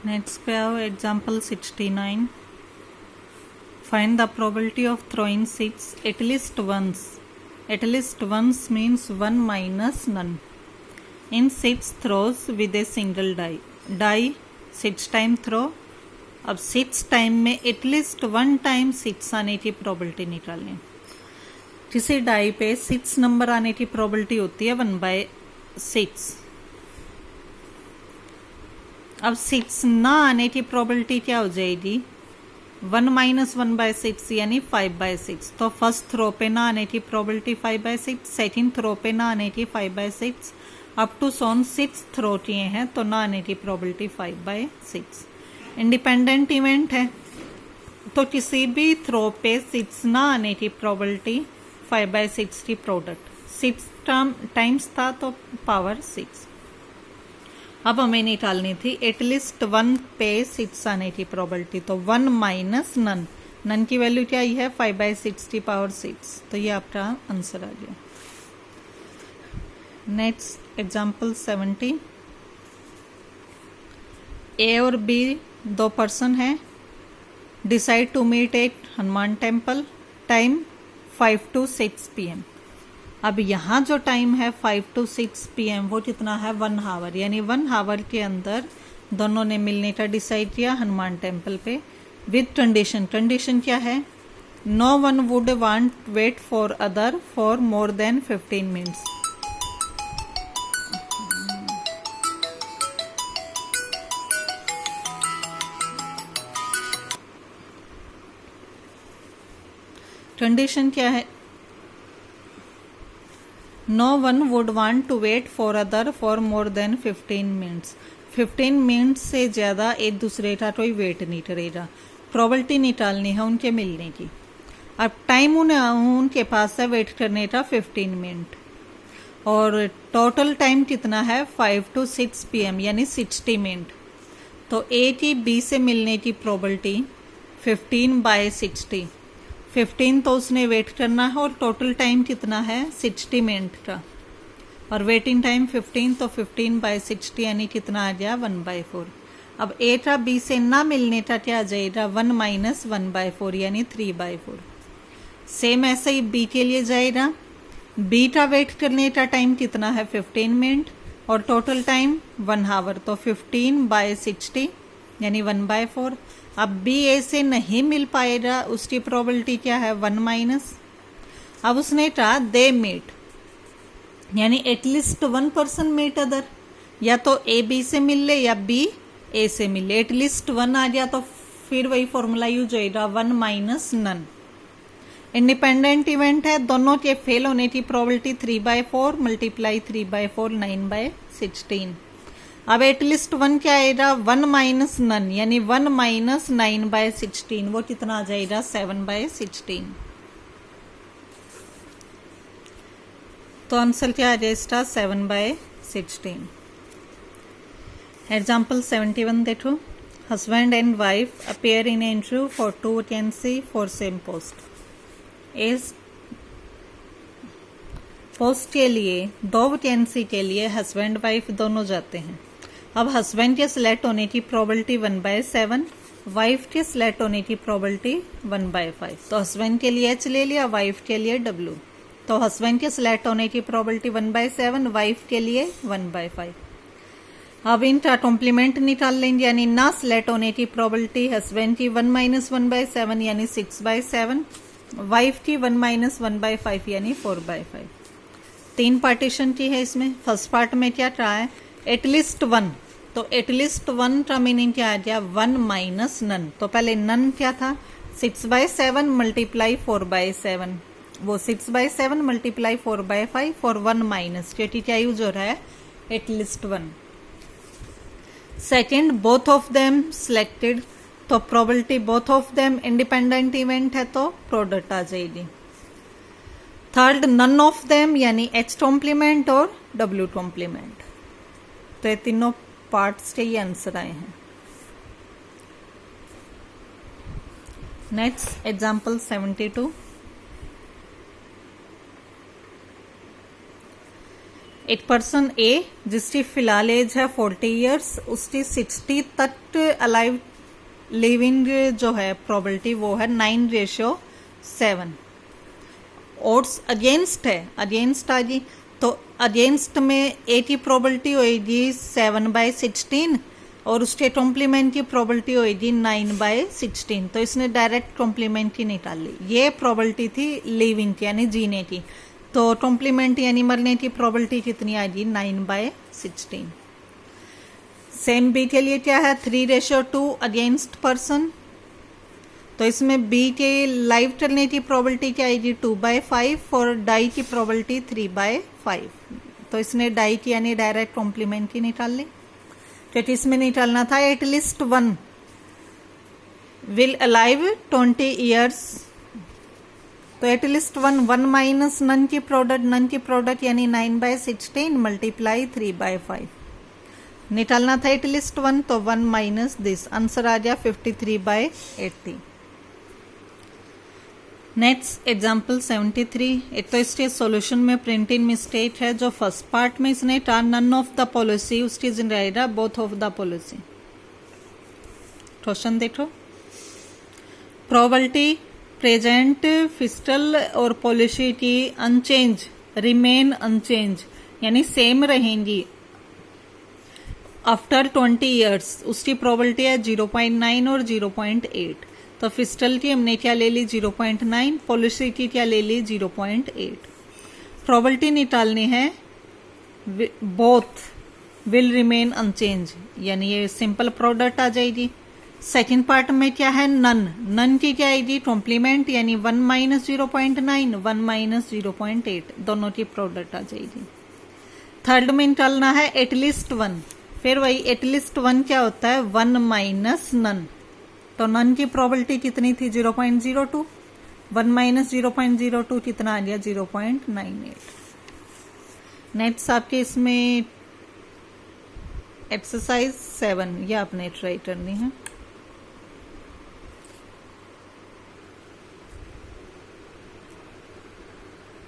Next पे आओ example 69. Find the probability of throwing seeds at least once. At least once means 1 minus none. In 6 throws with a single die. Die 6 time throw. अब 6 time में at least 1 time 6 आने की probability निकालनी. किसी die पे 6 number आने की probability होती है 1/6. अब 6 ना आने की प्रोबेबिलिटी क्या हो जाएगी 1 माइनस 1/6 यानी 5/6. तो फर्स्ट थ्रो पे ना आने की प्रोबेबिलिटी 5/6, सेकंड थ्रो पे ना आने की 5/6, अप टू सोन 6 थ्रो किए हैं तो ना आने की प्रोबेबिलिटी 5/6. इंडिपेंडेंट इवेंट है तो किसी भी थ्रो पे 6 ना आने की प्रोबेबिलिटी 5/6 की प्रोडक्ट 6 टाइम्स था तो पावर 6. अब हमें निकालनी थी एटलीस्ट 1 पे 6 आने की प्रोबेबिलिटी. तो 1 माइनस नन. नन की वैल्यू क्या आई है 5/6 की पावर 6. तो ये आपका आंसर आ गया. Next example 70. ए और बी दो पर्सन हैं. Decide to meet at Hanuman temple. Time 5 to 6 PM. अब यहाँ जो टाइम है 5 to 6 PM वो कितना है 1 आवर. यानी 1 आवर के अंदर दोनों ने मिलने का डिसाइड किया हनुमान टेम्पल पे विद कंडीशन. कंडीशन क्या है no one would want wait for other for more than 15 minutes. Condition क्या है no one would want to wait for other for more than 15 minutes. 15 minutes से ज़्यादा एक दूसरे का कोई वेट नहीं करेगा. प्रोबेबिलिटी निकालनी है उनके मिलने की. अब टाइम उनके पास है वेट करने का 15 मिनट और टोटल टाइम कितना है 5 to 6 PM यानी 60 मिनट. तो ए की बी से मिलने की प्रोबेबिलिटी 15/60. 15 तो उसने वेट करना है और टोटल टाइम कितना है 60 मिनट का और वेटिंग टाइम 15 तो 15/60 यानी कितना आ गया 1/4. अब ए का बी से ना मिलने का क्या आ जाएगा 1 माइनस 1/4 यानी 3/4. सेम ऐसे ही बी के लिए जाएगा. बी का वेट करने का टाइम कितना है 15 मिनट और टोटल टाइम 1 आवर तो 15/60 यानी 1/4. अब बी ए से नहीं मिल पाएगा उसकी प्रोबेबिलिटी क्या है 1 माइनस. अब उसने कहा दे मीट यानी एटलीस्ट 1 पर्सन मीट अदर. या तो ए बी से मिल ले या बी ए से मिल ले. एटलीस्ट 1 आ गया तो फिर वही फॉर्मूला यूज होगा 1 माइनस नन. इंडिपेंडेंट इवेंट है दोनों के फेल होने की प्रोबेबिलिटी 3/4 मल्टीप्लाई 3/4 9/16. अब एटलीस्ट 1 क्या आएगा 1 माइनस नन यानी 1 माइनस 9/16 वो कितना आ जाएगा 7/16. तो आंसर क्या आ जाए इसका 7/16. एग्जाम्पल 71 देखो. Husband and wife appear in interview for 2 vacancy for same post. इस पोस्ट के लिए 2 वैकेंसी के लिए हस्बैंड वाइफ दोनों जाते हैं. अब हस्बैंड के सिलेक्ट होने की प्रोबेबिलिटी 1/7, वाइफ के सिलेक्ट होने की प्रोबेबिलिटी 1/5. तो हस्बैंड के लिए H ले लिया वाइफ के लिए W. तो हस्बैंड के सिलेक्ट होने की प्रोबेबिलिटी 1/7, वाइफ के लिए 1/5. अब इनका कॉम्प्लीमेंट निकाल लेंगे यानी ना सिलेक्ट होने की प्रोबेबिलिटी हस्बैंड की 1 माइनस 1/7 यानी 6/7, वाइफ की 1 माइनस 1/5 यानी 4/5. 3 पार्टीशन की है इसमें. फर्स्ट पार्ट में क्या कहा है एटलीस्ट 1. तो एटलीस्ट 1 का मीनिंग क्या आ गया 1 माइनस नन. तो पहले नन क्या था 6/7 मल्टीप्लाई 4/7 वो 6/7 मल्टीप्लाई 4/5 और 1 माइनस क्योंकि क्या यूज हो रहा है at least 1. Second both of them selected तो probability both of them independent event है तो प्रोडक्ट आ जाएगी. थर्ड नन ऑफ देम यानी H कॉम्प्लीमेंट और W कॉम्प्लीमेंट. तो ये तीनों पार्ट्स के ये आंसर आए हैं. Next example 72. एक पर्सन ए जिसकी फिलहाल एज है 40 ईयर्स, उसकी 60 तक अलाइव लिविंग जो है प्रोबेबिलिटी वो है 9:7। ओड्स अगेंस्ट है, अगेंस्ट आ गई तो अगेंस्ट में ए की प्रोबेबिलिटी होगी 7/16 और उसके कॉम्प्लीमेंट की प्रोबेबिलिटी होगी 9/16। तो इसने डायरेक्ट कॉम्प्लीमेंट की निकाल ली। ये प्रोबेबिलिटी थी लिविंग की यानी जीने की, तो कॉम्प्लीमेंट यानी मरने की प्रोबेबिलिटी कितनी आ गई 9/16। सेम बी के लिए क्या है 3:2 अगेंस्ट पर्सन, तो इसमें बी के लाइव चलने की प्रोबेबिलिटी क्या आएगी 2/5 और डाई की प्रोबेबिलिटी 3/5। तो इसने डाई की यानी डायरेक्ट कॉम्प्लीमेंट की निकाल ली, क्योंकि इसमें निकालना था एटलीस्ट 1 विल अलाइव 20 ईयर्स। तो एटलीस्ट 1 माइनस नन की प्रोडक्ट यानी 9/16 मल्टीप्लाई 3/5 निकालना था एटलीस्ट 1, तो 1 माइनस दिस, आंसर आ गया 53/80। Next example 73। एक तो इसके सॉल्यूशन में प्रिंटिंग मिस्टेक है। जो फर्स्ट पार्ट में इसने कहा नन ऑफ द पॉलिसी, उसकी जगह रहेगा both of the policy. Question देखो, प्रोबेबिलिटी प्रेजेंट फिस्कल और पॉलिसी की अनचेंज रिमेन अनचेंज यानी सेम रहेंगी आफ्टर 20 ईयर्स, उसकी प्रोबेबिलिटी है 0.9 और 0.8। तो फिस्टल की हमने क्या ले ली 0.9, पॉलिसी की क्या ले ली 0.8। प्रोबेबिलिटी निकालनी है बोथ विल रिमेन अनचेंज यानी ये सिंपल प्रोडक्ट आ जाएगी। सेकंड पार्ट में क्या है नन की क्या आएगी कॉम्प्लीमेंट यानी 1 माइनस 0.9 1 माइनस 0.8 दोनों की प्रोडक्ट आ जाएगी। थर्ड में निकालना है एटलीस्ट 1, फिर वही एटलीस्ट 1 क्या होता है 1 माइनस नन, तो नन की प्रोबेबिलिटी कितनी थी 0.02, 1 माइनस 0.02 कितना आ गया 0.98। नेक्स्ट आपके इसमें एक्सरसाइज 7 ये आपने ट्राई करनी है।